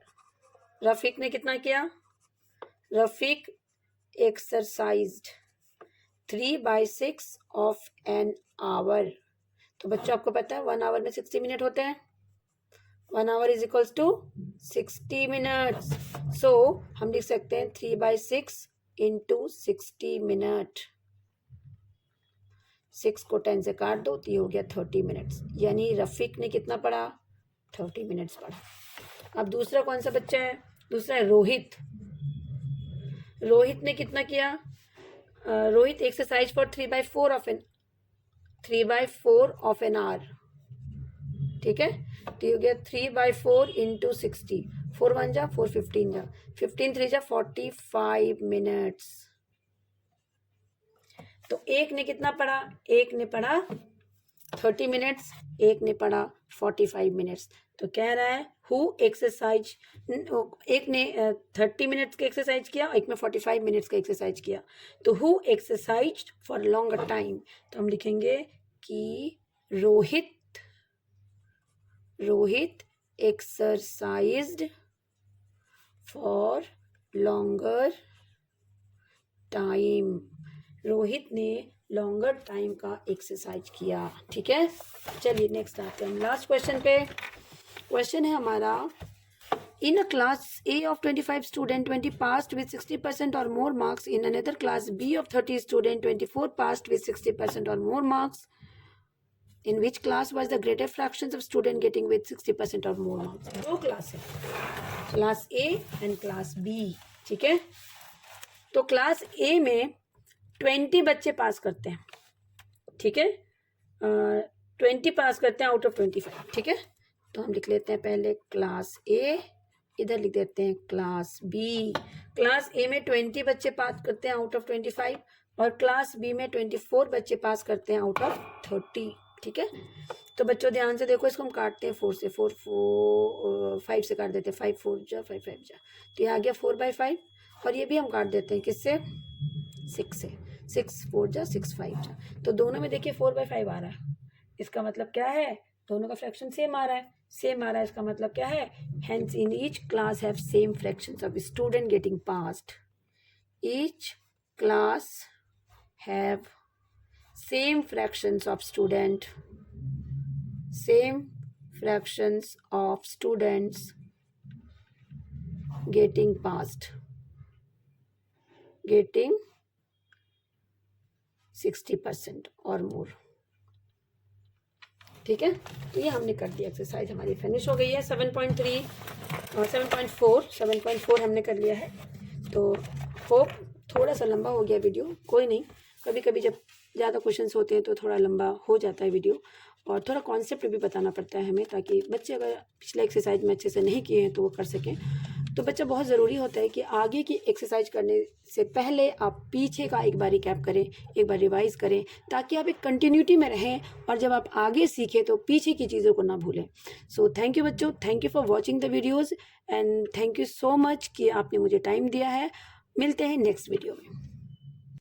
रफीक ने कितना किया? Rafiq exercised 3/6 of an hour. तो बच्चों आपको पता है 1 आवर में 60 मिनट होते हैं. 1 hour is equals to 60 minutes. So हम लिख सकते हैं 3/6 इंटू 60 मिनट. 6 को 10 से काट दो तो ये हो गया 30 मिनट्स. यानी रफीक ने कितना पढ़ा? 30 मिनट्स पढ़ा. अब दूसरा कौन सा बच्चा है? दूसरा है रोहित. रोहित ने कितना किया? Rohit exercise for 3/4 of an hour. ठीक है. तो ये हो गया 3/4 इंटू 60. 4 1 जा 4 15 जा 15 3 जा 45 मिनट्स. तो एक ने कितना पढ़ा? एक ने पढ़ा 30 मिनट्स, एक ने पढ़ा 45 मिनट्स. तो कह रहा है हु एक्सरसाइज. एक ने 30 मिनट्स का एक्सरसाइज किया, एक में 45 मिनट्स का एक्सरसाइज किया. तो who exercise for longer time. तो हम लिखेंगे कि Rohit exercised for longer time. Rohit ने लॉन्गर टाइम का एक्सरसाइज किया. ठीक है. चलिए नेक्स्ट आते हैं हम लास्ट क्वेश्चन पे. क्वेश्चन है हमारा इन अ class A of 25 student 20 passed with 60% or more marks. In another class B of 30 student 24 passed with 60% or more marks. In which class was the greater fractions of student getting with 60% or more marks? दो क्लास है, class A and class B. ठीक है. तो क्लास A में 20 बच्चे पास करते हैं. ठीक है. 20 पास करते हैं आउट ऑफ 25. ठीक है. तो हम लिख लेते हैं पहले क्लास A, इधर लिख देते हैं क्लास B. क्लास A में 20 बच्चे पास करते हैं आउट ऑफ 25 और क्लास B में 24 बच्चे पास करते हैं आउट ऑफ 30. ठीक है. तो बच्चों ध्यान से देखो, इसको हम काटते हैं 4 से. 5 से काट देते हैं. 5 4 जा 5 5 जा. तो ये आ गया 4/5 और ये भी हम काट देते हैं किससे? 6 से. 6 4 जा 6 5 जा. तो दोनों में देखिए 4/5 आ रहा है. इसका मतलब क्या है? दोनों का फ्रैक्शन सेम आ रहा है. सेम आ रहा है इसका मतलब क्या है? Hence in each class have same fractions of student getting passed. Each class have same fractions of students getting passed, getting 60% और मोर। ठीक है, तो ये हमने कर दिया, एक्सरसाइज हमारी फिनिश हो गई है। 7.3 और 7.4 हमने कर लिया है। तो होप थोड़ा सा लंबा हो गया वीडियो, कोई नहीं, कभी कभी जब ज़्यादा क्वेश्चंस होते हैं तो थोड़ा लंबा हो जाता है वीडियो, और थोड़ा कॉन्सेप्ट भी बताना पड़ता है हमें, ताकि बच्चे अगर पिछले एक्सरसाइज में अच्छे से नहीं किए हैं तो वो कर सकें। तो बच्चा बहुत ज़रूरी होता है कि आगे की एक्सरसाइज करने से पहले आप पीछे का एक बार रिकैप करें, एक बार रिवाइज करें, ताकि आप एक कंटिन्यूटी में रहें और जब आप आगे सीखें तो पीछे की चीज़ों को ना भूलें। सो थैंक यू बच्चों, thank you for watching the videos and thank you so much कि आपने मुझे टाइम दिया है। मिलते हैं नेक्स्ट वीडियो में।